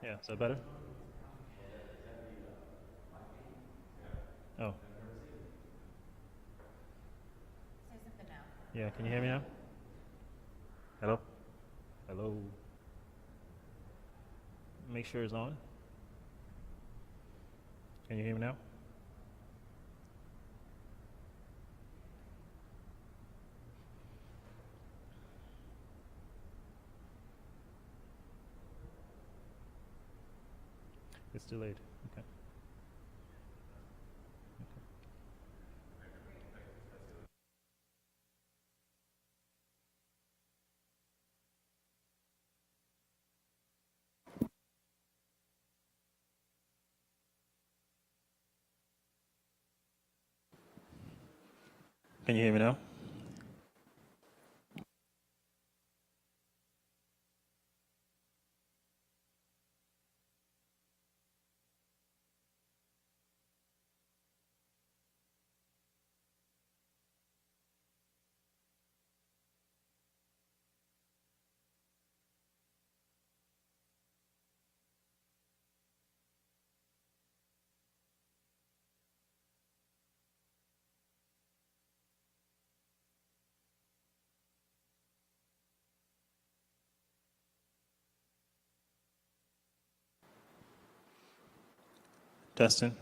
Yeah, is that better? Oh, Say something now. yeah, can you hear me now? Hello? Hello? Make sure it's on. Can you hear me now? It's delayed. Okay. Can you hear me now? Testing.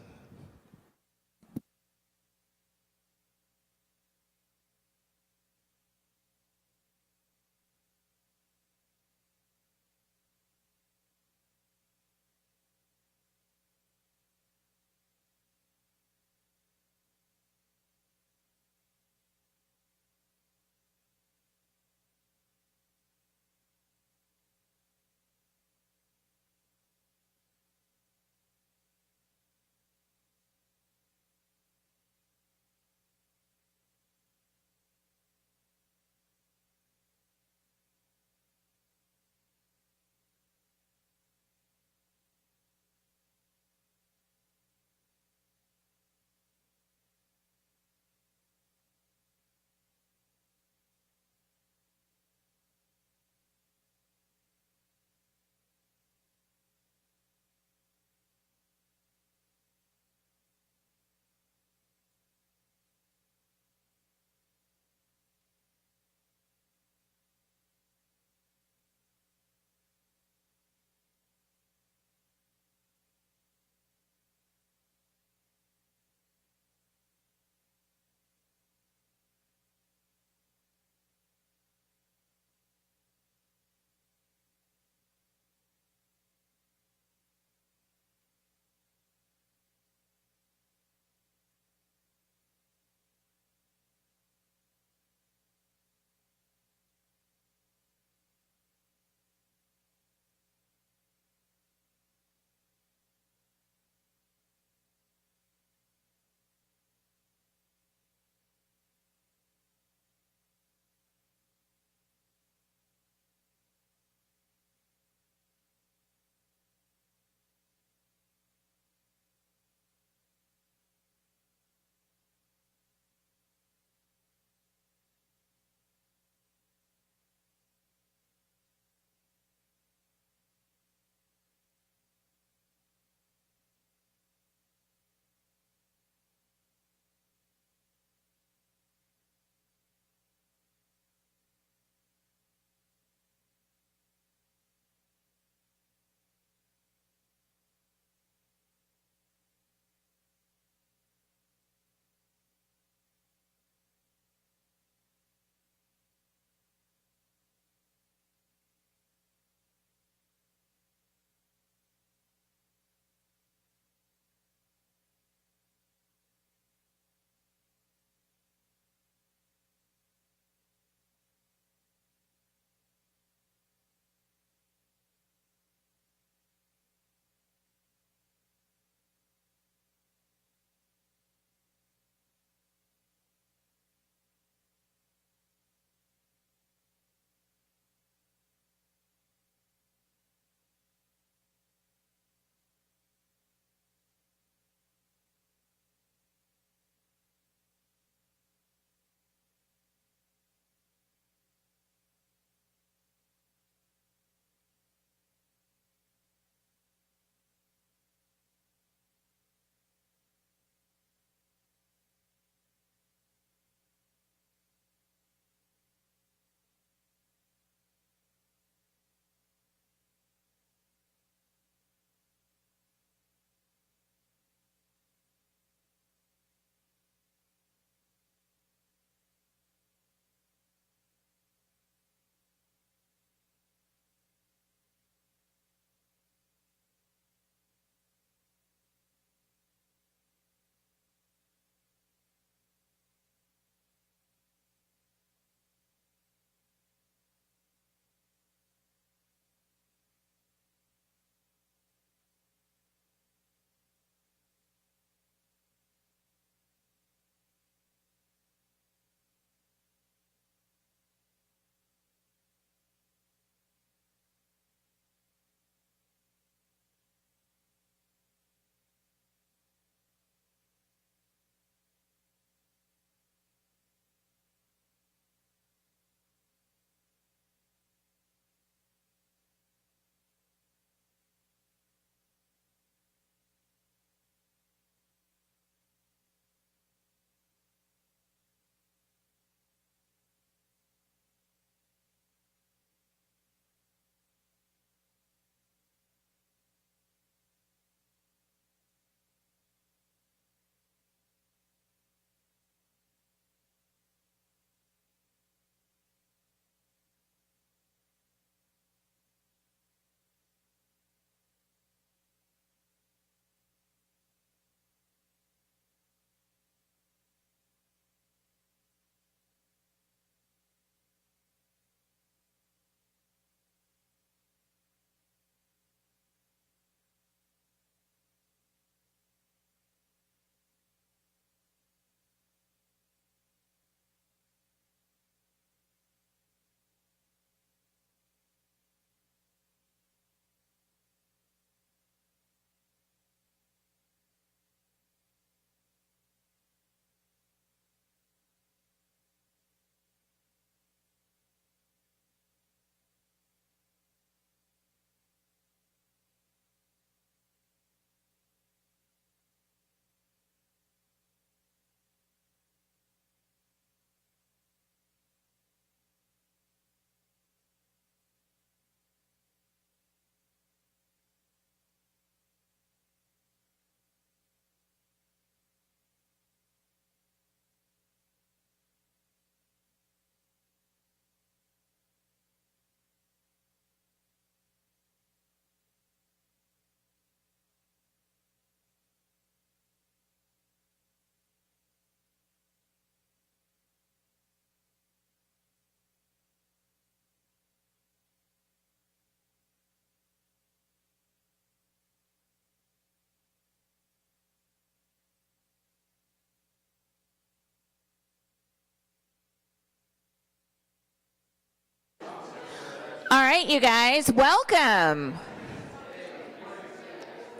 All right, you guys, welcome.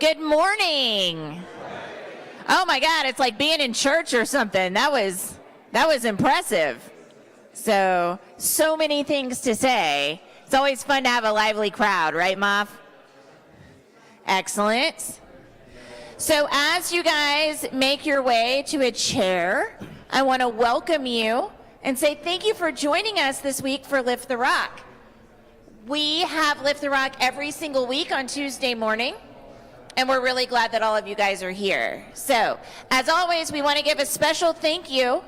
Good morning. Oh my God, it's like being in church or something. That was impressive. So many things to say. It's always fun to have a lively crowd, right, Moff? Excellent. So as you guys make your way to a chair, I want to welcome you and say thank you for joining us this week for Lift the Rock. We have Lift the Rock every single week on Tuesday morning, and we're really glad that all of you guys are here. So, as always, we want to give a special thank you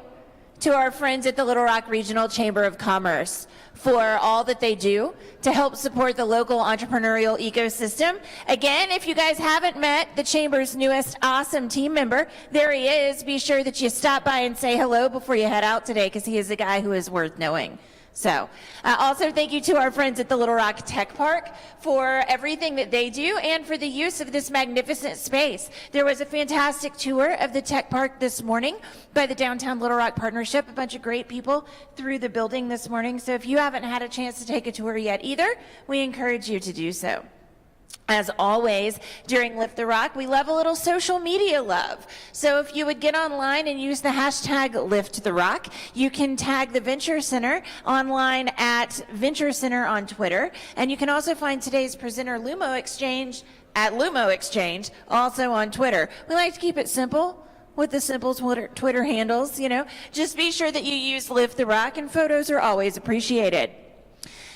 to our friends at the Little Rock Regional Chamber of Commerce for all that they do to help support the local entrepreneurial ecosystem. Again, if you guys haven't met the Chamber's newest awesome team member, there he is. Be sure that you stop by and say hello before you head out today, because he is a guy who is worth knowing. So, also thank you to our friends at the Little Rock Tech Park for everything that they do and for the use of this magnificent space. There was a fantastic tour of the Tech Park this morning by the Downtown Little Rock Partnership. A bunch of great people through the building this morning. So if you haven't had a chance to take a tour yet either, we encourage you to do so. As always, during Lift the Rock, we love a little social media love. So if you would get online and use the hashtag Lift the Rock, you can tag the Venture Center online at Venture Center on Twitter. And you can also find today's presenter, LumoXchange, at LumoXchange, also on Twitter. We like to keep it simple with the simple Twitter handles, Just be sure that you use Lift the Rock, and photos are always appreciated.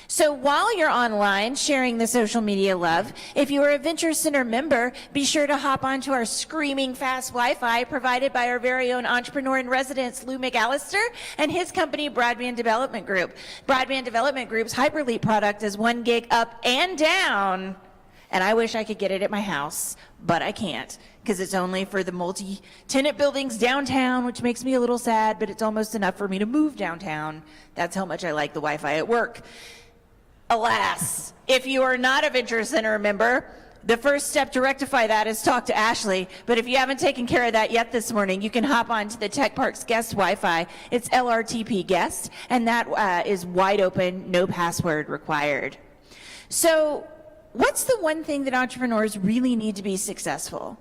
So while you're online sharing the social media love, if you are a Venture Center member, be sure to hop onto our screaming fast Wi-Fi provided by our very own entrepreneur in residence, Lou McAllister, and his company, Broadband Development Group. Broadband Development Group's Hyperleap product is 1 gig up and down, and I wish I could get it at my house, but I can't, because it's only for the multi-tenant buildings downtown, which makes me a little sad, but it's almost enough for me to move downtown. That's how much I like the Wi-Fi at work. Alas, if you are not a Venture Center member, the first step to rectify that is talk to Ashley. But if you haven't taken care of that yet this morning, you can hop on to the Tech Park's guest Wi-Fi. It's LRTP guest, and that is wide open, no password required. So what's the one thing that entrepreneurs really need to be successful?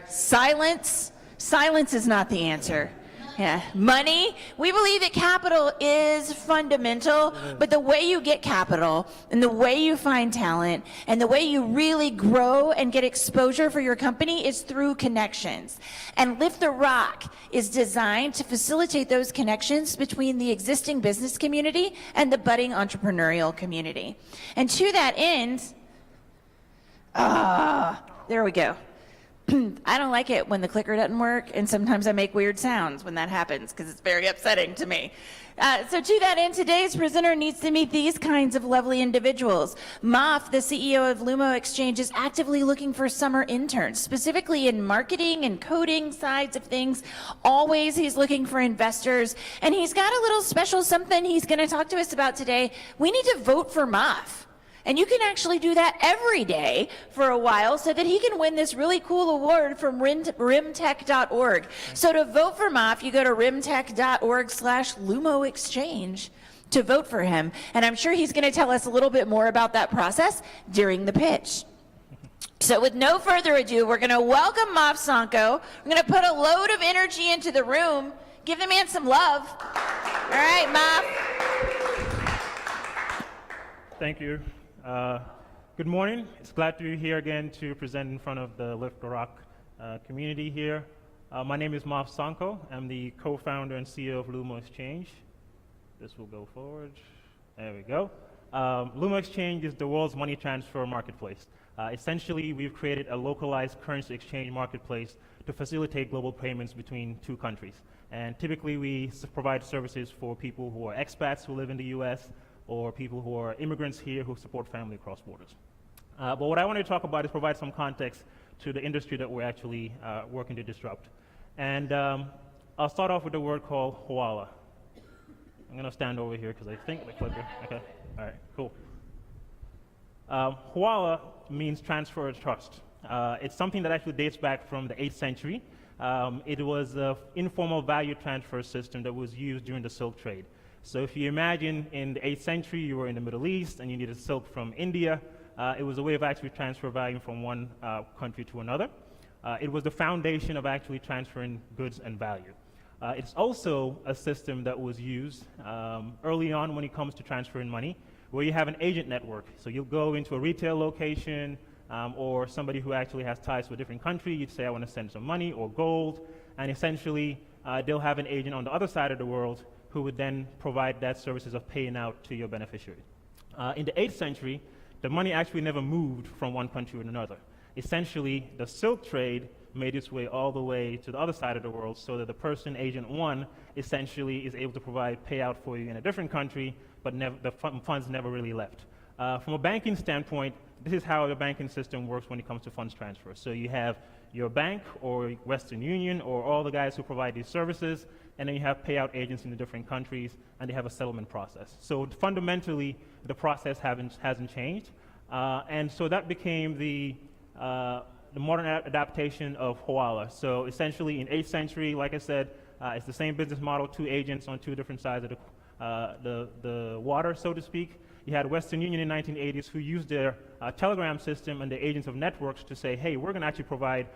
Silence. Silence is not the answer. Yeah. Money. We believe that capital is fundamental, but the way you get capital and the way you find talent and the way you really grow and get exposure for your company is through connections. And Lift the Rock is designed to facilitate those connections between the existing business community and the budding entrepreneurial community. And to that end, there we go. I don't like it when the clicker doesn't work, and sometimes I make weird sounds when that happens because it's very upsetting to me. So to that end, today's presenter needs to meet these kinds of lovely individuals. Moff, the CEO of LumoXchange, is actively looking for summer interns, specifically in marketing and coding sides of things. Always he's looking for investors, and he's got a little special something he's going to talk to us about today. We need to vote for Moff. And you can actually do that every day for a while so that he can win this really cool award from rimtech.org. So to vote for Moff, you go to rimtech.org/LumoXchange to vote for him. And I'm sure he's going to tell us a little bit more about that process during the pitch. So with no further ado, we're going to welcome Moff Sanko. We're going to put a load of energy into the room. Give the man some love. All right, Moff. Thank you. Good morning. It's glad to be here again to present in front of the Lift the Rock community here. My name is Moff Sanko. I'm the co-founder and CEO of LumoXchange. This will go forward. There we go. LumoXchange is the world's money transfer marketplace. Essentially, we've created a localized currency exchange marketplace to facilitate global payments between two countries. And typically, we provide services for people who are expats who live in the US, or people who are immigrants here who support family across borders. But what I want to talk about is provide some context to the industry that we're actually working to disrupt. And I'll start off with a word called Hawala. I'm going to stand over here because I think the clicker. Okay, all right, cool. Hawala means transfer of trust. It's something that actually dates back from the 8th century. It was an informal value transfer system that was used during the Silk Trade. So if you imagine in the 8th century you were in the Middle East and you needed silk from India, it was a way of actually transfer value from one country to another. It was the foundation of actually transferring goods and value. It's also a system that was used early on when it comes to transferring money, where you have an agent network. So you'll go into a retail location or somebody who actually has ties to a different country. You'd say, I want to send some money or gold, and essentially they'll have an agent on the other side of the world who would then provide that services of paying out to your beneficiary. In the 8th century, the money actually never moved from one country to another. Essentially, the silk trade made its way all the way to the other side of the world so that the person, agent one, essentially is able to provide payout for you in a different country, but the funds never really left. From a banking standpoint, this is how the banking system works when it comes to funds transfer. So you have your bank or Western Union or all the guys who provide these services, and then you have payout agents in the different countries, and they have a settlement process. So fundamentally, the process hasn't changed, and so that became the modern adaptation of Hawala. So essentially, in 8th century, like I said, it's the same business model, two agents on two different sides of the water, so to speak. You had Western Union in the 1980s who used their telegram system and the agents of networks to say, hey, we're going to actually provide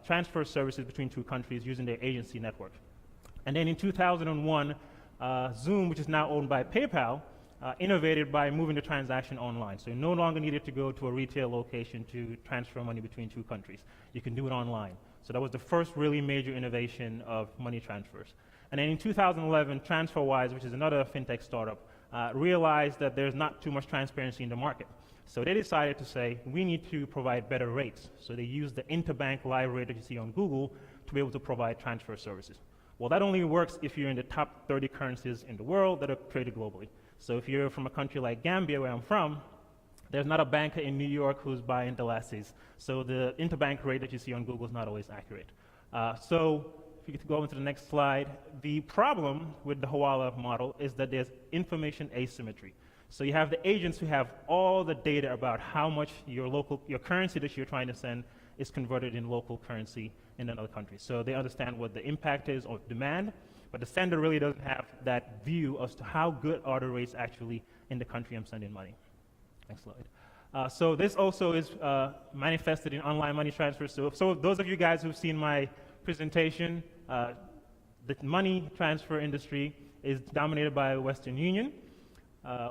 transfer services between two countries using their agency network. And then in 2001, Zoom, which is now owned by PayPal, innovated by moving the transaction online. So you no longer needed to go to a retail location to transfer money between two countries. You can do it online. So that was the first really major innovation of money transfers. And then in 2011, Transferwise, which is another fintech startup, realized that there's not too much transparency in the market. So they decided to say, we need to provide better rates. So they used the interbank live rate that you see on Google to be able to provide transfer services. Well, that only works if you're in the top 30 currencies in the world that are traded globally. So if you're from a country like Gambia, where I'm from, there's not a banker in New York who's buying Delacies. So the interbank rate that you see on Google is not always accurate. So if you could go into the next slide, the problem with the Hawala model is that there's information asymmetry. So you have the agents who have all the data about how much your currency that you're trying to send is converted in local currency in another country. So they understand what the impact is of demand, but the sender really doesn't have that view as to how good are the rates actually in the country I'm sending money. Next slide. So this also is manifested in online money transfers. So those of you guys who've seen my presentation, the money transfer industry is dominated by Western Union,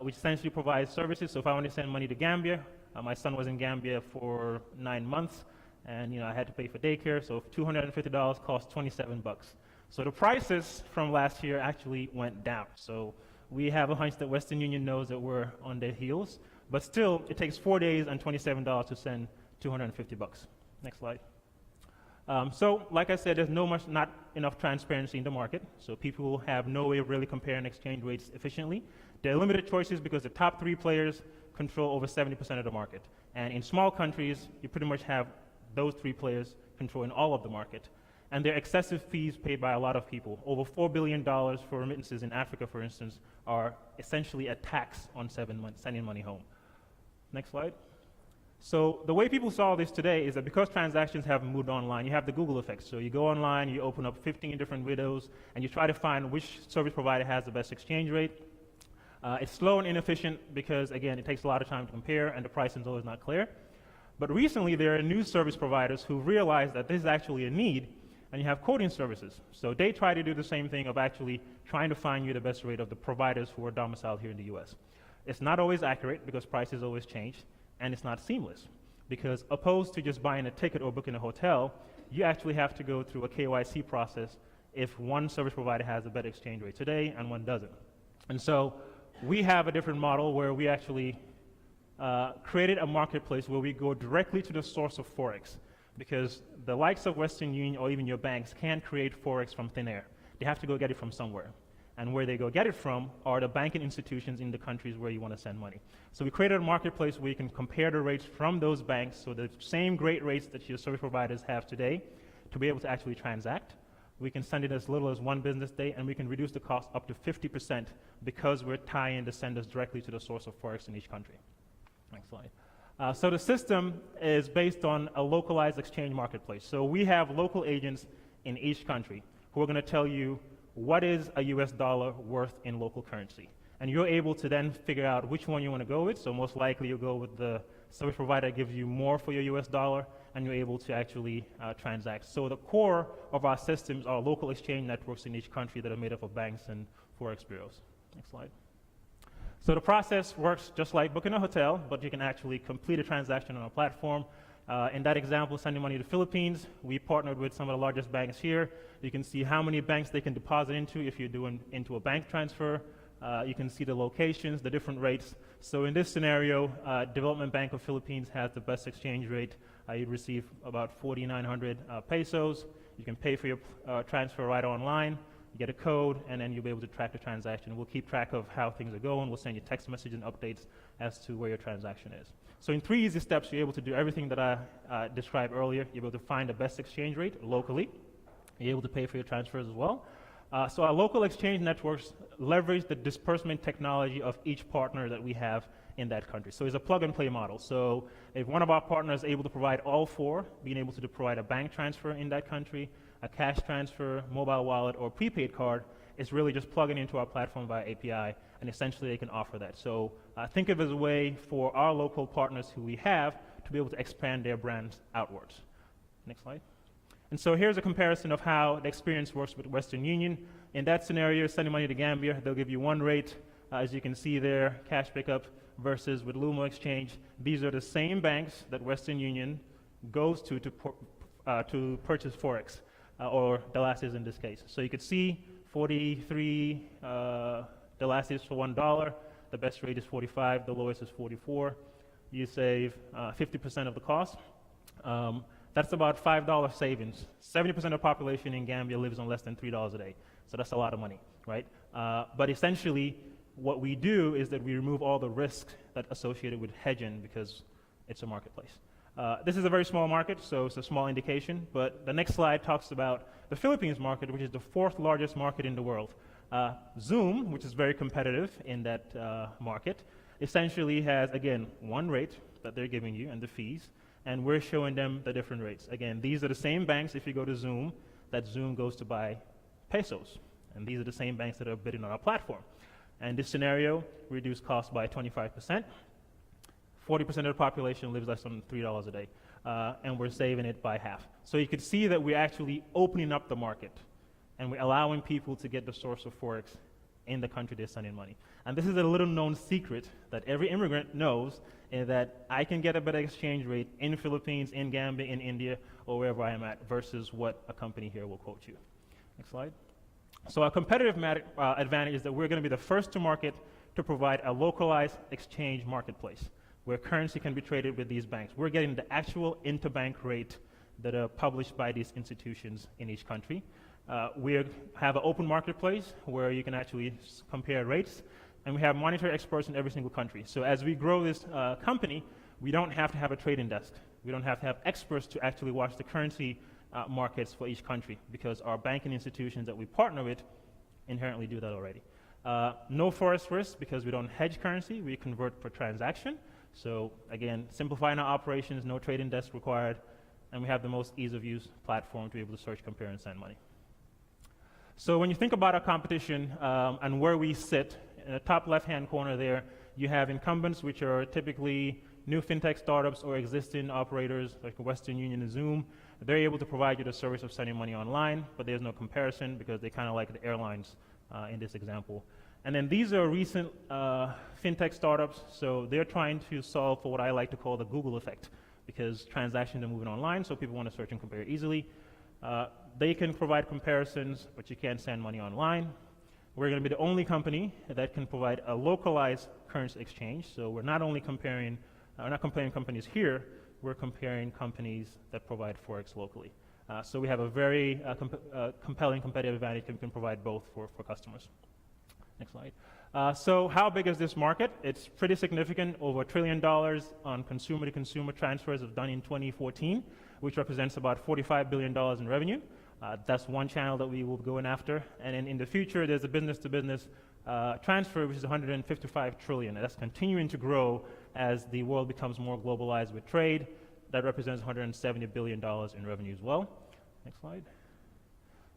which essentially provides services. So if I want to send money to Gambia, my son was in Gambia for 9 months, and I had to pay for daycare, so $250 cost 27 bucks. So the prices from last year actually went down. So we have a hunch that Western Union knows that we're on their heels, but still, it takes 4 days and $27 to send 250 bucks. Next slide. So, like I said, there's not enough transparency in the market, so people have no way of really comparing exchange rates efficiently. There are limited choices because the top 3 players control over 70% of the market. And in small countries, you pretty much have those 3 players controlling all of the market. And there are excessive fees paid by a lot of people. Over $4 billion for remittances in Africa, for instance, are essentially a tax on sending money home. Next slide. So the way people solve this today is that because transactions have moved online, you have the Google effect. So you go online, you open up 15 different windows, and you try to find which service provider has the best exchange rate. It's slow and inefficient because, again, it takes a lot of time to compare, and the pricing is always not clear. But recently, there are new service providers who realize that this is actually a need, and you have quoting services. So they try to do the same thing of actually trying to find you the best rate of the providers who are domiciled here in the US. It's not always accurate because prices always change, and it's not seamless because opposed to just buying a ticket or booking a hotel, you actually have to go through a KYC process if one service provider has a better exchange rate today and one doesn't. And so we have a different model where we actually created a marketplace where we go directly to the source of Forex, because the likes of Western Union or even your banks can't create Forex from thin air. They have to go get it from somewhere. And where they go get it from are the banking institutions in the countries where you want to send money. So we created a marketplace where you can compare the rates from those banks, so the same great rates that your service providers have today, to be able to actually transact. We can send it as little as 1 business day, and we can reduce the cost up to 50% because we're tying the senders directly to the source of Forex in each country. Next slide. So the system is based on a localized exchange marketplace. So we have local agents in each country who are going to tell you what is a US dollar worth in local currency? And you're able to then figure out which one you want to go with. So most likely you'll go with the service provider that gives you more for your US dollar, and you're able to actually transact. So the core of our systems are local exchange networks in each country that are made up of banks and forex bureaus. Next slide. So the process works just like booking a hotel, but you can actually complete a transaction on our platform. In that example, sending money to the Philippines, we partnered with some of the largest banks here. You can see how many banks they can deposit into if you're doing into a bank transfer. You can see the locations, the different rates. So in this scenario, Development Bank of Philippines has the best exchange rate. You'd receive about 4,900 pesos. You can pay for your transfer right online. You get a code, and then you'll be able to track the transaction. We'll keep track of how things are going. We'll send you text messages and updates as to where your transaction is. So in 3 easy steps, you're able to do everything that I described earlier. You're able to find the best exchange rate locally. You're able to pay for your transfers as well. So our local exchange networks leverage the disbursement technology of each partner that we have in that country. So it's a plug-and-play model. So if one of our partners is able to provide all 4, being able to provide a bank transfer in that country, a cash transfer, mobile wallet, or prepaid card, it's really just plugging into our platform via API, and essentially they can offer that. So think of it as a way for our local partners who we have to be able to expand their brands outwards. Next slide. And so here's a comparison of how the experience works with Western Union. In that scenario, sending money to Gambia, they'll give you one rate, as you can see there, cash pickup, versus with LumoXchange. These are the same banks that Western Union goes to purchase Forex, or Delasis in this case. So you could see 43 Delasis for $1. The best rate is 45, the lowest is 44. You save 50% of the cost. That's about $5 savings. 70% of the population in Gambia lives on less than $3 a day. So that's a lot of money, right? But essentially, what we do is that we remove all the risk that associated with hedging because it's a marketplace. This is a very small market, so it's a small indication, but the next slide talks about the Philippines market, which is the 4th largest market in the world. Zoom, which is very competitive in that market, essentially has, again, one rate that they're giving you and the fees, and we're showing them the different rates. Again, these are the same banks, if you go to Zoom, that Zoom goes to buy pesos, and these are the same banks that are bidding on our platform. And this scenario, we reduce costs by 25%. 40% of the population lives less than $3 a day, and we're saving it by half. So you can see that we're actually opening up the market, and we're allowing people to get the source of Forex in the country they're sending money. And this is a little known secret that every immigrant knows, is that I can get a better exchange rate in the Philippines, in Gambia, in India, or wherever I am at, versus what a company here will quote you. Next slide. So our competitive advantage is that we're going to be the first to market to provide a localized exchange marketplace where currency can be traded with these banks. We're getting the actual interbank rate that are published by these institutions in each country. We have an open marketplace where you can actually compare rates, and we have monetary experts in every single country. So as we grow this company, we don't have to have a trading desk. We don't have to have experts to actually watch the currency markets for each country, because our banking institutions that we partner with inherently do that already. No forex risk, because we don't hedge currency, we convert per transaction. So again, simplifying our operations, no trading desk required, and we have the most ease of use platform to be able to search, compare, and send money. So when you think about our competition and where we sit, in the top left-hand corner there, you have incumbents, which are typically new fintech startups or existing operators like Western Union and Zoom. They're able to provide you the service of sending money online, but there's no comparison because they kind of like the airlines in this example. And then these are recent fintech startups, so they're trying to solve for what I like to call the Google effect, because transactions are moving online, so people want to search and compare easily. They can provide comparisons, but you can't send money online. We're going to be the only company that can provide a localized currency exchange, so we're not only comparing, we're not comparing companies here, we're comparing companies that provide Forex locally. So we have a very compelling competitive advantage, and we can provide both for customers. Next slide. So how big is this market? It's pretty significant, over $1 trillion on consumer-to-consumer transfers done in 2014, which represents about $45 billion in revenue. That's one channel that we will be going after. And then in the future, there's a business-to-business transfer, which is $155 trillion. And that's continuing to grow as the world becomes more globalized with trade. That represents $170 billion in revenue as well. Next slide.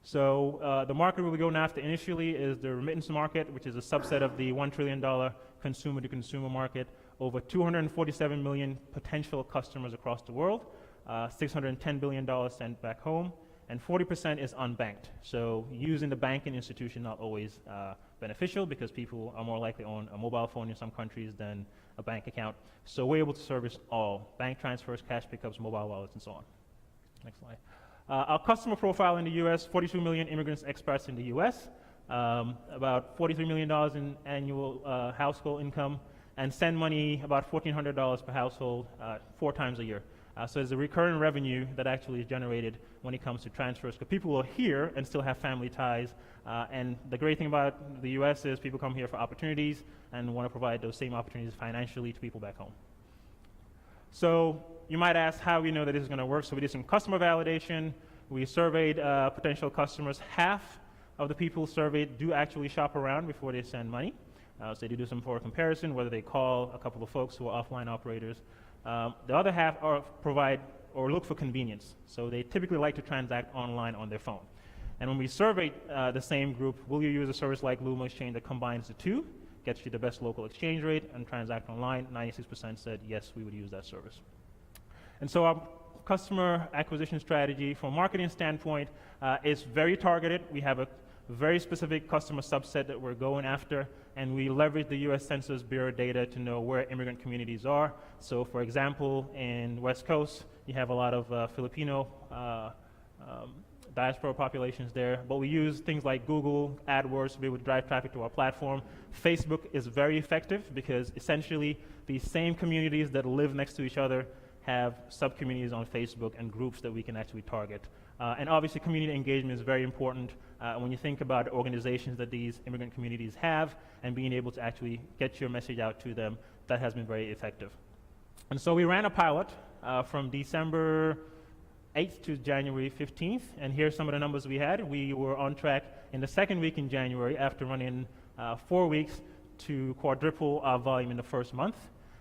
So the market we'll be going after initially is the remittance market, which is a subset of the $1 trillion consumer-to-consumer market. Over 247 million potential customers across the world, $610 billion sent back home, and 40% is unbanked. So using the banking institution not always beneficial because people are more likely on a mobile phone in some countries than a bank account. So we're able to service all bank transfers, cash pickups, mobile wallets, and so on. Next slide. Our customer profile in the US, 42 million immigrants, expats in the US, about $43 million in annual household income, and send money about $1,400 per household 4 times a year. So there's a recurring revenue that actually is generated when it comes to transfers, because people are here and still have family ties. And the great thing about the US is people come here for opportunities and want to provide those same opportunities financially to people back home. So you might ask how we know that this is going to work. So we did some customer validation. We surveyed potential customers. Half of the people surveyed do actually shop around before they send money. So they do some forward comparison, whether they call a couple of folks who are offline operators. The other half provide or look for convenience. So they typically like to transact online on their phone. And when we surveyed the same group, will you use a service like LumoXchange that combines the two, gets you the best local exchange rate, and transact online? 96% said yes, we would use that service. And so our customer acquisition strategy from a marketing standpoint is very targeted. We have a very specific customer subset that we're going after, and we leverage the US Census Bureau data to know where immigrant communities are. So for example, in West Coast, you have a lot of Filipino diaspora populations there, but we use things like Google AdWords to be able to drive traffic to our platform. Facebook is very effective because essentially these same communities that live next to each other have sub-communities on Facebook and groups that we can actually target. And obviously community engagement is very important when you think about organizations that these immigrant communities have and being able to actually get your message out to them. That has been very effective. And so we ran a pilot from December 8th to January 15th, and here's some of the numbers we had. We were on track in the second week in January after running 4 weeks to quadruple our volume in the first month.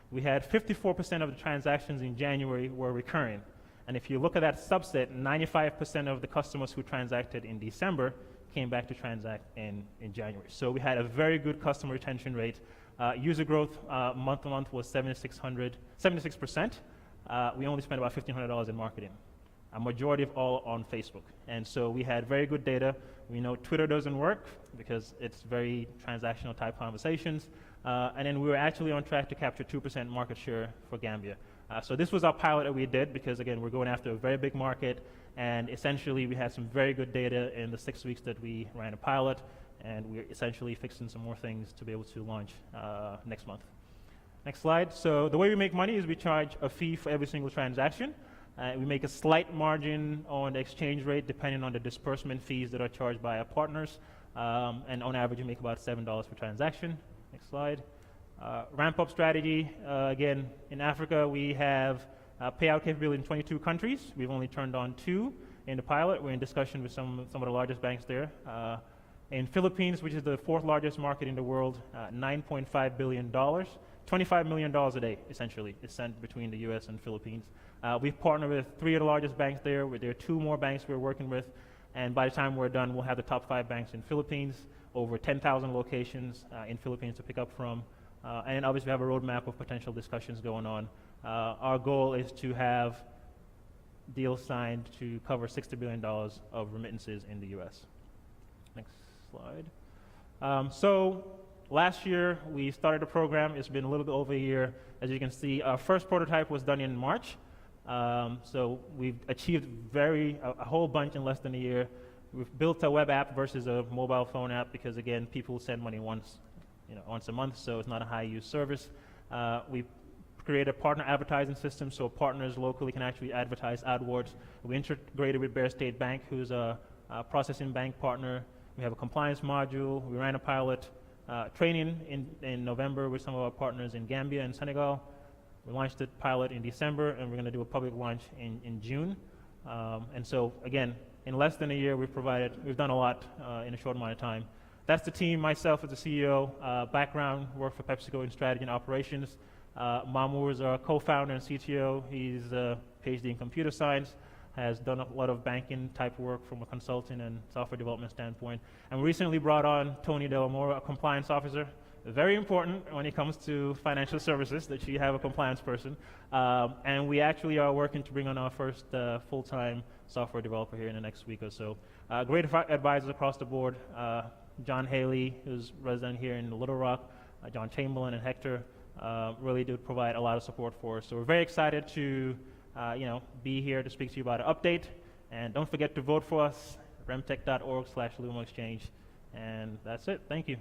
We had 54% of the transactions in January were recurring. And if you look at that subset, 95% of the customers who transacted in December came back to transact in January. So we had a very good customer retention rate. User growth month to month was 76%. We only spent about $1,500 in marketing. A majority of all on Facebook. And so we had very good data. We know Twitter doesn't work because it's very transactional type conversations. And then we were actually on track to capture 2% market share for Gambia. So this was our pilot that we did because, again, we're going after a very big market, and essentially we had some very good data in the 6 weeks that we ran a pilot, and we're essentially fixing some more things to be able to launch next month. Next slide. So the way we make money is we charge a fee for every single transaction. We make a slight margin on the exchange rate depending on the disbursement fees that are charged by our partners, and on average we make about $7 per transaction. Next slide. Ramp-up strategy, again, in Africa we have payout capability in 22 countries. We've only turned on 2 in the pilot. We're in discussion with some of the largest banks there. In Philippines, which is the 4th largest market in the world, $9.5 billion, $25 million a day, essentially, is sent between the US and Philippines. We've partnered with 3 of the largest banks there. There are 2 more banks we're working with, and by the time we're done, we'll have the top 5 banks in Philippines, over 10,000 locations in Philippines to pick up from. And obviously we have a roadmap of potential discussions going on. Our goal is to have deals signed to cover $60 billion of remittances in the US. Next slide. So last year we started the program. It's been a little bit over a year. As you can see, our first prototype was done in March. So we've achieved a whole bunch in less than a year. We've built a web app versus a mobile phone app because, again, people send money once a month, so it's not a high-use service. We created a partner advertising system so partners locally can actually advertise AdWords. We integrated with Bear State Bank, who's a processing bank partner. We have a compliance module. We ran a pilot training in November with some of our partners in Gambia and Senegal. We launched the pilot in December, and we're going to do a public launch in June. And so, again, in less than a year, we've done a lot in a short amount of time. That's the team. Myself as the CEO, background, worked for PepsiCo in strategy and operations. Mamour is our co-founder and CTO. He's a PhD in computer science. has done a lot of banking type work from a consulting and software development standpoint. And we recently brought on Tony Delamore, a compliance officer. Very important when it comes to financial services that you have a compliance person. And we actually are working to bring on our first full-time software developer here in the next week or so. Great advisors across the board. John Haley, who's resident here in Little Rock, John Chamberlain and Hector really do provide a lot of support for us. So we're very excited to be here to speak to you about an update. And don't forget to vote for us, remtech.org/LumoXchange. And that's it. Thank you.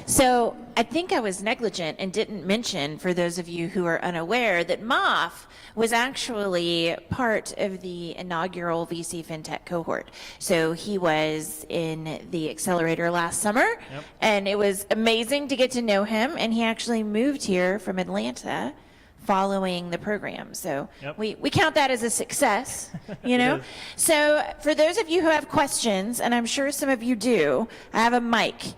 So I think I was negligent and didn't mention, for those of you who are unaware, that Moff was actually part of the inaugural VC FinTech cohort. So he was in the accelerator last summer, and it was amazing to get to know him, and he actually moved here from Atlanta following the program. So we count that as a success, you know? So for those of you who have questions, and I'm sure some of you do, I have a mic.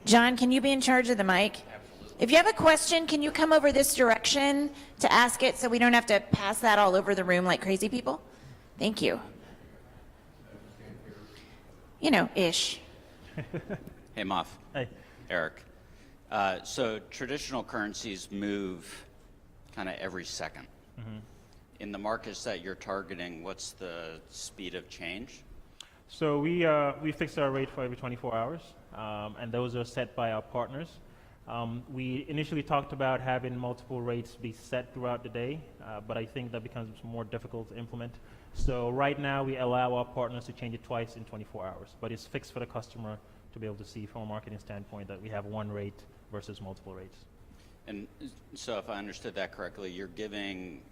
John, can you be in charge of the mic? Absolutely. If you have a question, can you come over this direction to ask it so we don't have to pass that all over the room like crazy people? Thank you. You know, ish. Hey, Moff. Hey. Eric. So traditional currencies move kind of every second. Mm-hmm. In the markets that you're targeting, what's the speed of change? So we fix our rate for every 24 hours, and those are set by our partners. We initially talked about having multiple rates be set throughout the day, but I think that becomes more difficult to implement. So right now we allow our partners to change it twice in 24 hours, but it's fixed for the customer to be able to see from a marketing standpoint that we have one rate versus multiple rates. And so if I understood that correctly, you're giving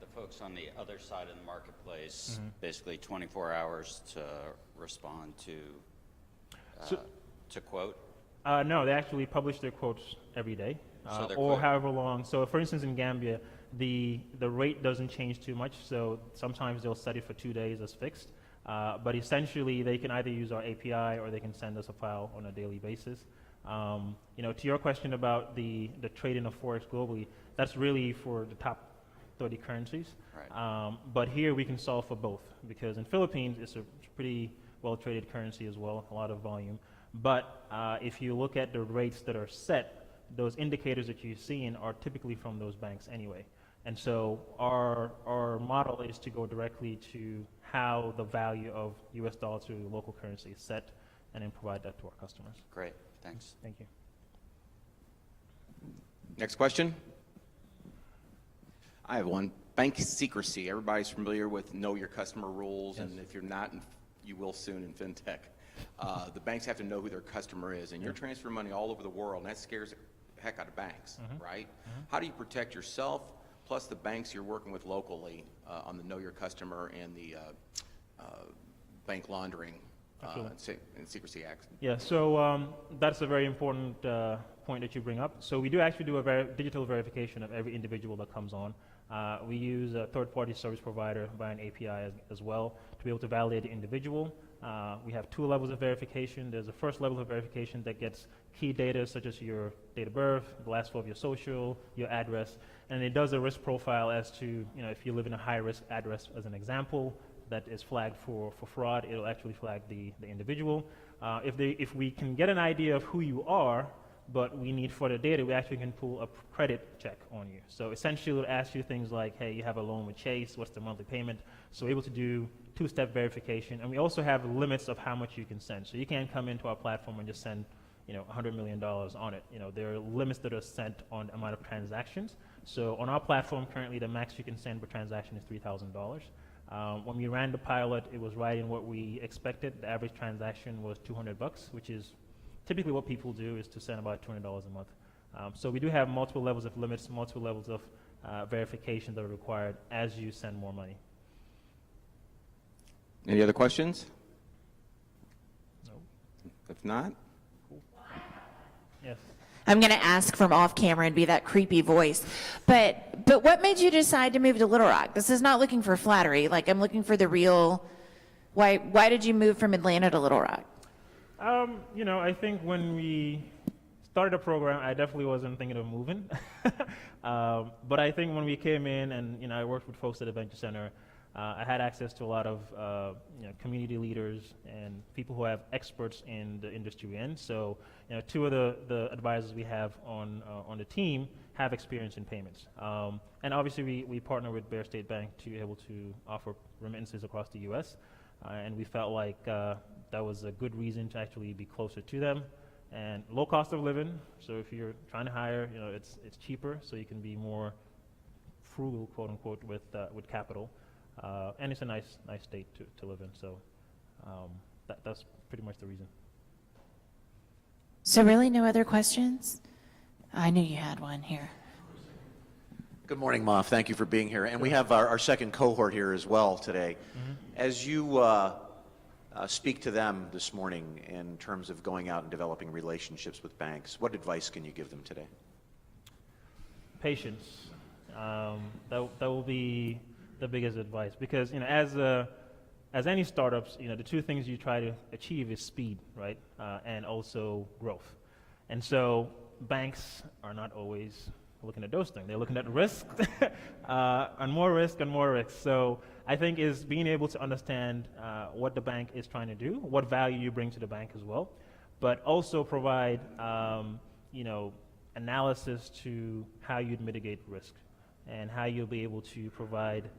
the folks on the other side of the marketplace basically 24 hours to respond to quote? No, they actually publish their quotes every day, So they're or quick. however long. So for instance, in Gambia, the rate doesn't change too much, so sometimes they'll set it for 2 days as fixed. But essentially, they can either use our API or they can send us a file on a daily basis. To your question about the trading of Forex globally, that's really for the top 30 currencies. Right. But here we can solve for both, because in Philippines, it's a pretty well-traded currency as well, a lot of volume. But if you look at the rates that are set, those indicators that you're seeing are typically from those banks anyway. And so our model is to go directly to how the value of US dollar to local currency is set, and then provide that to our customers. Great, thanks. Thank you. Next question. I have one. Bank secrecy. Everybody's familiar with know your customer rules, Yes. and if you're not, you will soon in fintech. The banks have to know who their customer is, and you're transferring money all over the world, and that scares the heck out of banks, right? How do you protect yourself, plus the banks you're working with locally on the know your customer and the bank laundering and secrecy acts? Yeah, so that's a very important point that you bring up. So we do actually do a digital verification of every individual that comes on. We use a third-party service provider via an API as well to be able to validate the individual. We have 2 levels of verification. There's a first level of verification that gets key data such as your date of birth, the last 4 of your social, your address, and it does a risk profile as to, if you live in a high-risk address as an example that is flagged for fraud, it'll actually flag the individual. If we can get an idea of who you are, but we need further data, we actually can pull a credit check on you. So essentially it'll ask you things like, hey, you have a loan with Chase, what's the monthly payment? So we're able to do 2-step verification, and we also have limits of how much you can send. So you can't come into our platform and just send $100 million on it. There are limits that are set on the amount of transactions. So on our platform currently, the max you can send per transaction is $3,000. When we ran the pilot, it was right in what we expected. The average transaction was $200, which is typically what people do, is to send about $200 a month. So we do have multiple levels of limits, multiple levels of verification that are required as you send more money. Any other questions? No. If not, Yes. I'm going to ask from off camera and be that creepy voice. But what made you decide to move to Little Rock? This is not looking for flattery. Like, I'm looking for the real, why did you move from Atlanta to Little Rock? I think when we started a program, I definitely wasn't thinking of moving. But I think when we came in and, you know, I worked with folks at the Venture Center, I had access to a lot of you know, community leaders and people who have experts in the industry we're in. So, you know, two of the advisors we have on the team have experience in payments. And obviously we partner with Bear State Bank to be able to offer remittances across the US. And we felt like that was a good reason to actually be closer to them. And low cost of living, so if you're trying to hire, you know, it's cheaper, so you can be more frugal, quote unquote, with capital. And it's a nice state to live in, so that's pretty much the reason. So really no other questions? I knew you had one here. Good morning, Moff. Thank you for being here. And we have our second cohort here as well today. As you speak to them this morning in terms of going out and developing relationships with banks, what advice can you give them today? Patience. That will be the biggest advice, because, you know, as any startups, you know, the two things you try to achieve is speed, right, and also growth. And so banks are not always looking at those things. They're looking at risk, and more risk and more risk. So I think is being able to understand what the bank is trying to do, what value you bring to the bank as well, but also provide you know, analysis to how you'd mitigate risk and how you'll be able to provide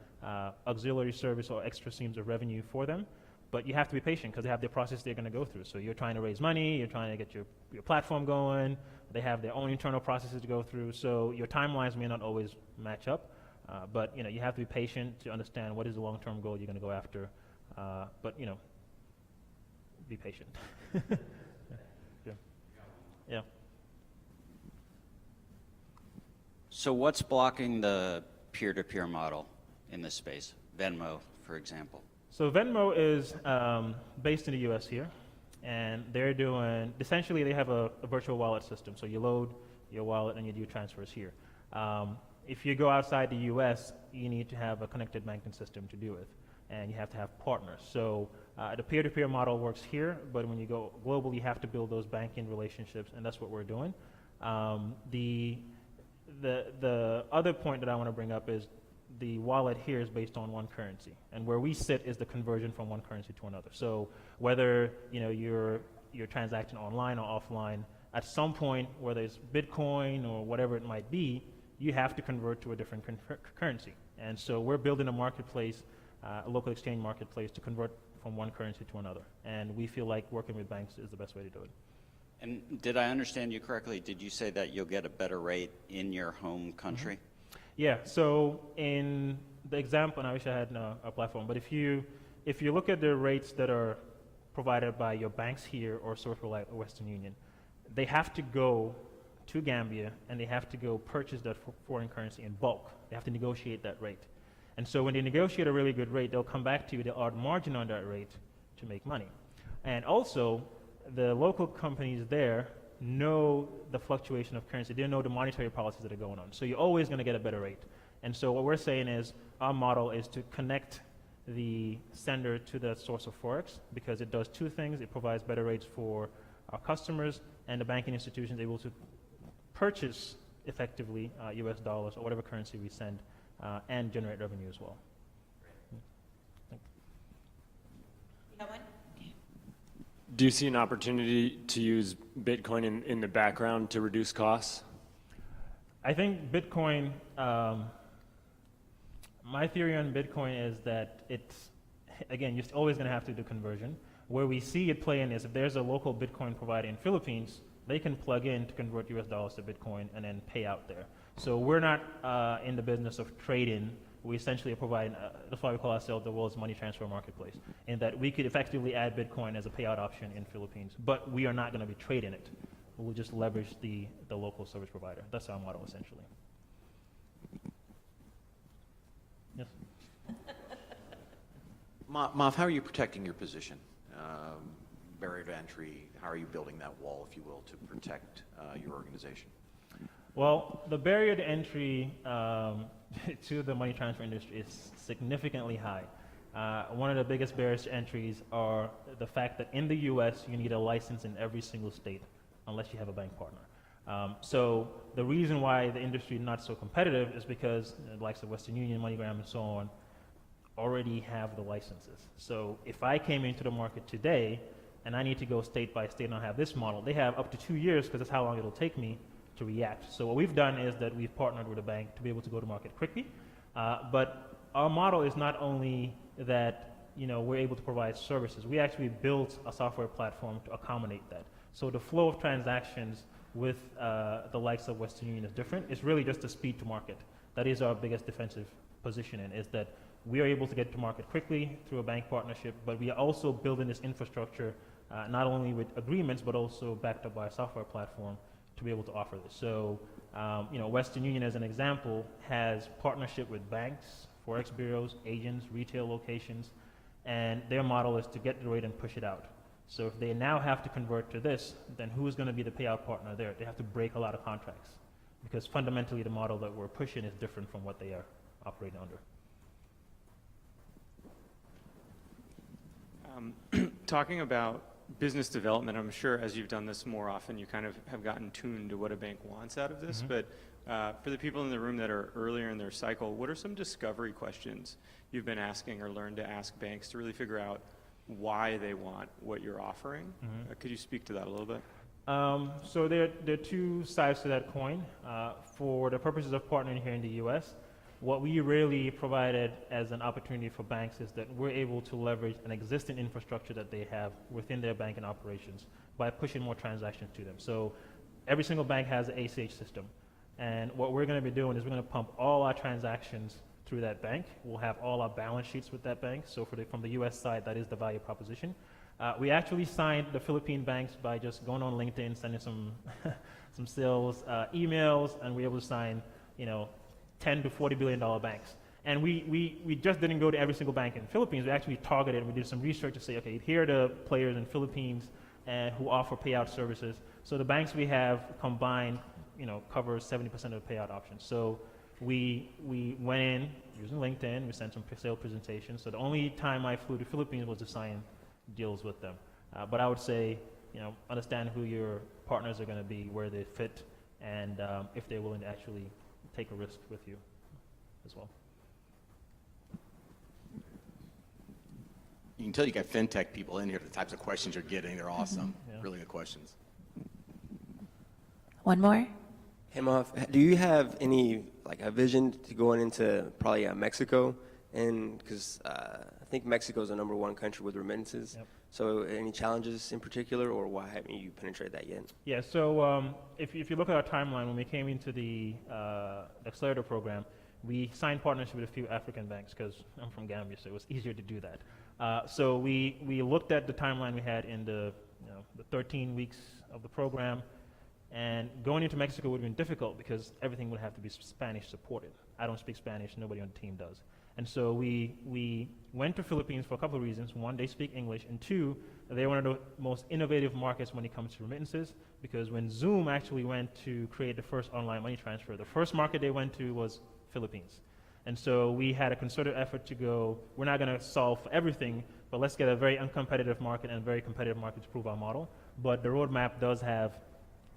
auxiliary service or extra streams of revenue for them. But you have to be patient because they have their process they're going to go through. So you're trying to raise money, you're trying to get your platform going, they have their own internal processes to go through, so your timelines may not always match up. But, you know, you have to be patient to understand what is the long-term goal you're going to go after. But, you know, be patient. Yeah. Yeah. So what's blocking the peer-to-peer model in this space? Venmo, for example. So Venmo is based in the US here, and they're doing, essentially they have a virtual wallet system. So you load your wallet and you do transfers here. If you go outside the US, you need to have a connected banking system to do it, and you have to have partners. So the peer-to-peer model works here, but when you go global, you have to build those banking relationships, and that's what we're doing. The other point that I want to bring up is the wallet here is based on one currency, and where we sit is the conversion from one currency to another. So whether, you know, you're transacting online or offline, at some point, whether it's Bitcoin or whatever it might be, you have to convert to a different currency. And so we're building a marketplace, a local exchange marketplace, to convert from one currency to another. And we feel like working with banks is the best way to do it. And did I understand you correctly? Did you say that you'll get a better rate in your home country? Yeah, so in the example, and I wish I had a platform, but if you look at the rates that are provided by your banks here or sort of like Western Union, they have to go to Gambia and they have to go purchase that foreign currency in bulk. They have to negotiate that rate. And so when they negotiate a really good rate, they'll come back to you, they'll add margin on that rate to make money. And also, the local companies there know the fluctuation of currency. They know the monetary policies that are going on. So you're always going to get a better rate. And so what we're saying is our model is to connect the sender to the source of Forex, because it does two things. It provides better rates for our customers, and the banking institutions able to purchase effectively US dollars or whatever currency we send and generate revenue as well. You got one? Do you see an opportunity to use Bitcoin in the background to reduce costs? I think Bitcoin, my theory on Bitcoin is that it's, again, you're always going to have to do conversion. Where we see it playing is if there's a local Bitcoin provider in Philippines, they can plug in to convert US dollars to Bitcoin and then pay out there. So we're not in the business of trading. We essentially are providing, that's why we call ourselves the world's money transfer marketplace, in that we could effectively add Bitcoin as a payout option in Philippines, but we are not going to be trading it. We'll just leverage the local service provider. That's our model, essentially. Yes? Moff, how are you protecting your position? Barrier to entry, how are you building that wall, if you will, to protect your organization? Well, the barrier to entry to the money transfer industry is significantly high. One of the biggest barriers to entries are the fact that in the US, you need a license in every single state unless you have a bank partner. So the reason why the industry is not so competitive is because the likes of Western Union, MoneyGram, and so on already have the licenses. So if I came into the market today and I need to go state by state and I have this model, they have up to 2 years because that's how long it'll take me to react. So what we've done is that we've partnered with a bank to be able to go to market quickly. But our model is not only that we're able to provide services. We actually built a software platform to accommodate that. So the flow of transactions with the likes of Western Union is different. It's really just the speed to market. That is our biggest defensive position is that we are able to get to market quickly through a bank partnership, but we are also building this infrastructure not only with agreements, but also backed up by a software platform to be able to offer this. So, Western Union, as an example, has partnership with banks, Forex bureaus, agents, retail locations, and their model is to get the rate and push it out. So if they now have to convert to this, then who's going to be the payout partner there? They have to break a lot of contracts because fundamentally the model that we're pushing is different from what they are operating under. Talking about business development, I'm sure as you've done this more often, you kind of have gotten tuned to what a bank wants out of this. But for the people in the room that are earlier in their cycle, what are some discovery questions you've been asking or learned to ask banks to really figure out why they want what you're offering? Could you speak to that a little bit? So there are two sides to that coin. For the purposes of partnering here in the U.S., what we really provided as an opportunity for banks is that we're able to leverage an existing infrastructure that they have within their banking operations by pushing more transactions to them. So every single bank has an ACH system. And what we're going to be doing is we're going to pump all our transactions through that bank. We'll have all our balance sheets with that bank. So from the U.S. side, that is the value proposition. We actually signed the Philippine banks by just going on LinkedIn, sending some some sales emails, and we were able to sign, $10 to $40 billion banks. And we just didn't go to every single bank in the Philippines. We actually targeted and we did some research to say, okay, here are the players in the Philippines who offer payout services. So the banks we have combined, cover 70% of the payout options. So we went in using LinkedIn, we sent some sale presentations. So the only time I flew to the Philippines was to sign deals with them. But I would say, understand who your partners are going to be, where they fit, and if they're willing to actually take a risk with you as well. You can tell you got fintech people in here, the types of questions you're getting, they're awesome. Yeah. Really good questions. One more. Hey, Moff, do you have any, a vision to going into probably Mexico? And because I think Mexico is the #1 country with remittances. Yep. So any challenges in particular, or why haven't you penetrated that yet? Yeah, so if you look at our timeline, when we came into the accelerator program, we signed partnership with a few African banks because I'm from Gambia, so it was easier to do that. So we looked at the timeline we had in the 13 weeks of the program, and going into Mexico would have been difficult because everything would have to be Spanish supported. I don't speak Spanish, nobody on the team does. And so we went to Philippines for a couple of reasons. One, they speak English, and two, they're one of the most innovative markets when it comes to remittances, because when Zoom actually went to create the first online money transfer, the first market they went to was Philippines. And so we had a concerted effort to go, we're not going to solve for everything, but let's get a very uncompetitive market and a very competitive market to prove our model. But the roadmap does have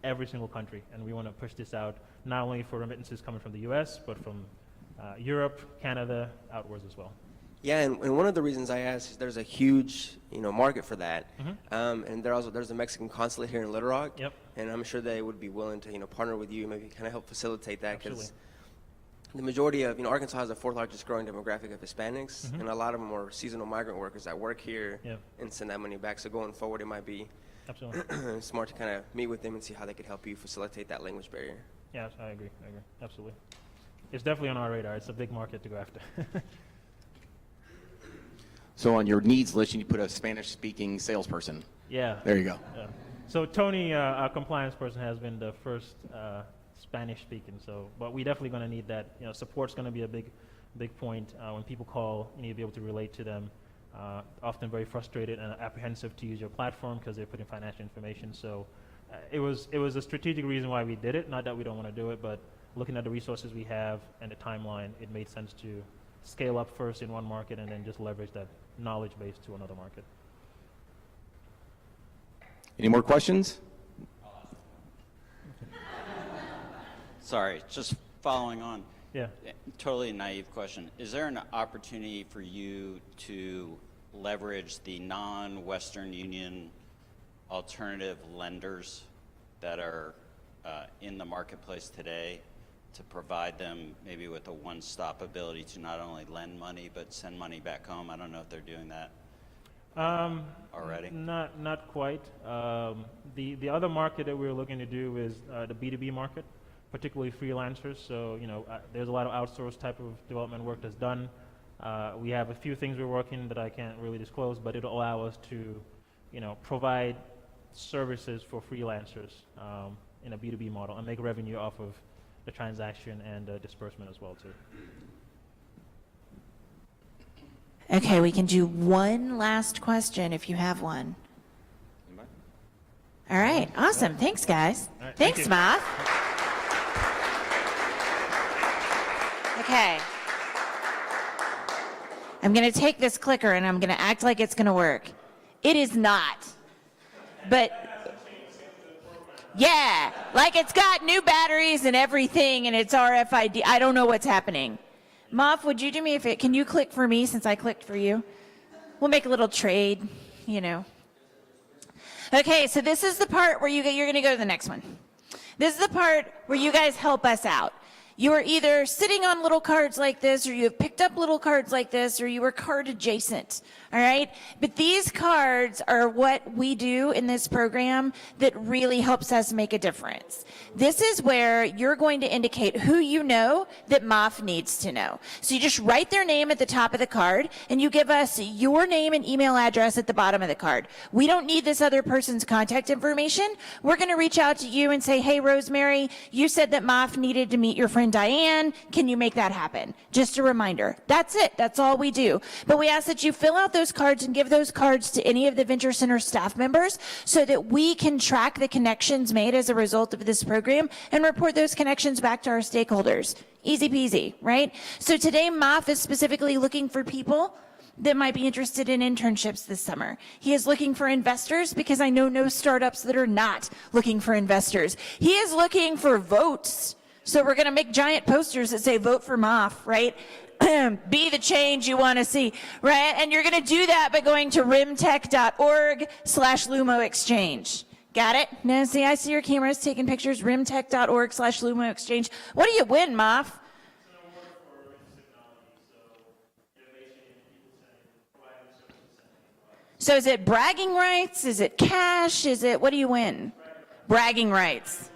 every single country, and we want to push this out not only for remittances coming from the US, but from Europe, Canada, outwards as well. Yeah, and one of the reasons I asked is there's a huge market for that, and there's a Mexican consulate here in Little Rock, Yep. and I'm sure they would be willing to partner with you, maybe kind of help facilitate that, because Absolutely. the majority of Arkansas has the 4th largest growing demographic of Hispanics, and a lot of them are seasonal migrant workers that work here Yep. and send that money back. So going forward, it might be Absolutely. smart to kind of meet with them and see how they could help you facilitate that language barrier. Yeah, I agree. Absolutely. It's definitely on our radar. It's a big market to go after. So on your needs list, you put a Spanish-speaking salesperson. Yeah. There you go. Yeah. So Tony, our compliance person, has been the first Spanish speaking. But we definitely going to need that. Support's going to be a big point. When people call, you need to be able to relate to them. Often very frustrated and apprehensive to use your platform because they're putting financial information. So it was a strategic reason why we did it. Not that we don't want to do it, but looking at the resources we have and the timeline, it made sense to scale up first in one market and then just leverage that knowledge base to another market. Any more questions? Sorry, just following on. Yeah. Totally naive question. Is there an opportunity for you to leverage the non-Western Union alternative lenders that are in the marketplace today to provide them maybe with a one-stop ability to not only lend money but send money back home? I don't know if they're doing that already. Not quite. The other market that we're looking to do is the B2b market, particularly freelancers. So, you know, there's a lot of outsourced type of development work that's done. We have a few things we're working that I can't really disclose, but it'll allow us to, you know, provide services for freelancers in a B2B model and make revenue off of the transaction and disbursement as well too. Okay, we can do one last question if you have one. Anybody? All right, awesome. Thanks, guys. All right, thank Thanks, you. Moth. Okay. I'm going to take this clicker and I'm going to act like it's going to work. It is not. But yeah, like it's got new batteries and everything and it's RFID. I don't know what's happening. Moff, would you do me a favor? Can you click for me since I clicked for you? We'll make a little trade, you know. Okay, so this is the part where you're going to go to the next one. This is the part where you guys help us out. You are either sitting on little cards like this, or you have picked up little cards like this, or you are card adjacent, all right? But these cards are what we do in this program that really helps us make a difference. This is where you're going to indicate who you know that MOF needs to know. So you just write their name at the top of the card, and you give us your name and email address at the bottom of the card. We don't need this other person's contact information. We're going to reach out to you and say, hey, Rosemary, you said that MOF needed to meet your friend Diane, can you make that happen? Just a reminder. That's it. That's all we do. But we ask that you fill out those cards and give those cards to any of the Venture Center staff members so that we can track the connections made as a result of this program and report those connections back to our stakeholders. Easy peasy, right? So today, MOF is specifically looking for people that might be interested in internships this summer. He is looking for investors because I know no startups that are not looking for investors. He is looking for votes. So we're going to make giant posters that say vote for MOF, right? Be the change you want to see, right? And you're going to do that by going to rimtech.org/LumoXchange. Got it? No, see, I see your cameras taking pictures. rimtech.org/LumoXchange. What do you win, MOF? So is it bragging rights? Is it cash? Is it, what do you win? Bragging rights.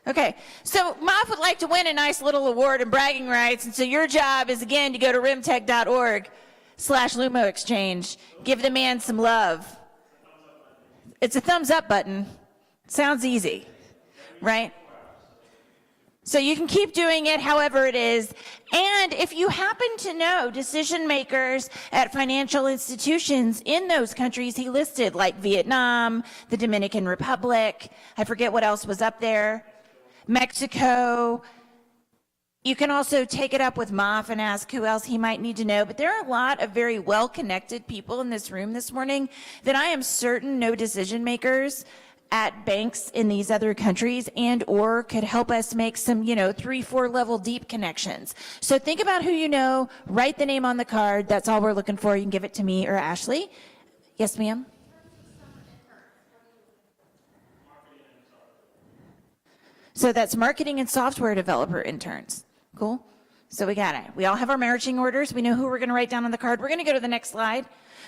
Okay, so MOF would like to win a nice little award and bragging rights, and so your job is, again, to go to rimtech.org/LumoXchange. Give the man some love. It's a thumbs up button. Sounds easy, right? So you can keep doing it however it is. And if you happen to know decision makers at financial institutions in those countries he listed, like Vietnam, the Dominican Republic, I forget what else was up there, Mexico. You can also take it up with MOF and ask who else he might need to know. But there are a lot of very well-connected people in this room this morning that I am certain know decision makers at banks in these other countries and or could help us make some, 3-4 level deep connections. So think about who you know, write the name on the card. That's all we're looking for. You can give it to me or Ashley. Yes, ma'am? So that's marketing and software developer interns. Cool? So we got it. We all have our marching orders. We know who we're going to write down on the card. We're going to go to the next slide,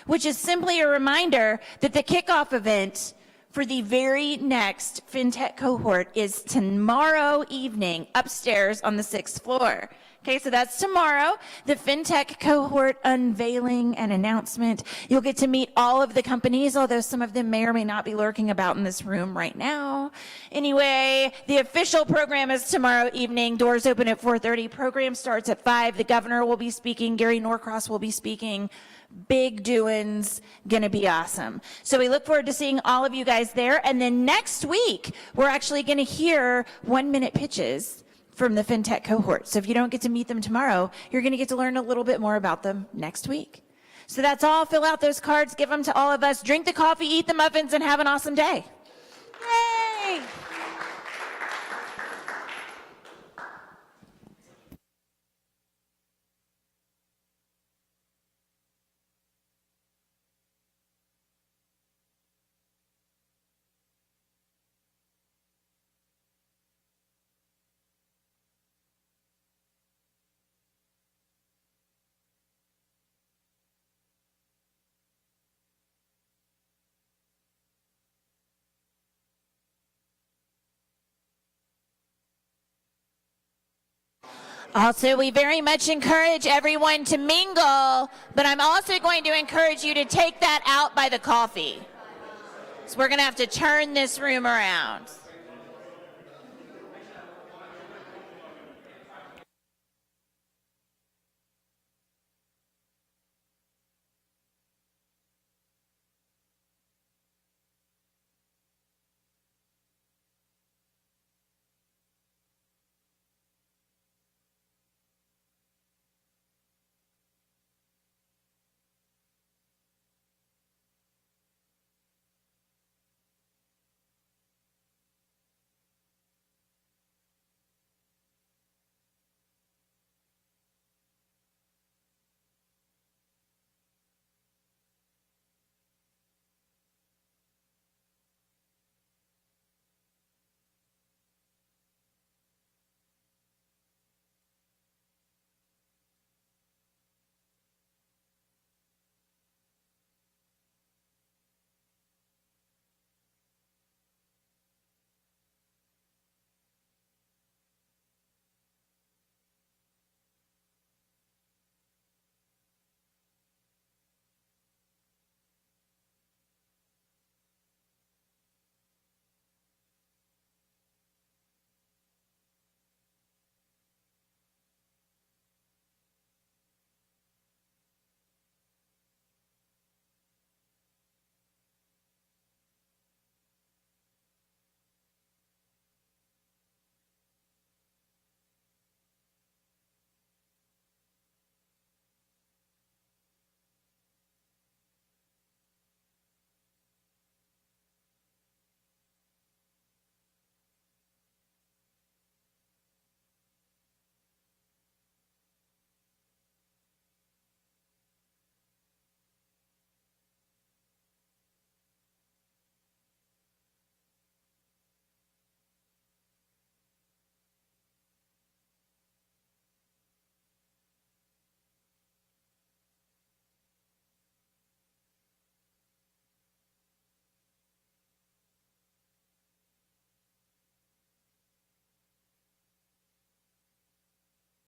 which is simply a reminder that the kickoff event for the very next FinTech cohort is tomorrow evening upstairs on the 6th floor. Okay, so that's tomorrow, the FinTech cohort unveiling and announcement. You'll get to meet all of the companies, although some of them may or may not be lurking about in this room right now. Anyway, the official program is tomorrow evening. Doors open at 4:30. Program starts at 5. The governor will be speaking. Gary Norcross will be speaking. Big doings, gonna be awesome. So we look forward to seeing all of you guys there. And then next week, we're actually gonna hear 1-minute pitches from the FinTech cohort. So if you don't get to meet them tomorrow, you're gonna get to learn a little bit more about them next week. So that's all. Fill out those cards, give them to all of us, drink the coffee, eat the muffins, and have an awesome day. Yay! Also, we very much encourage everyone to mingle, but I'm also going to encourage you to take that out by the coffee. So we're going to have to turn this room around.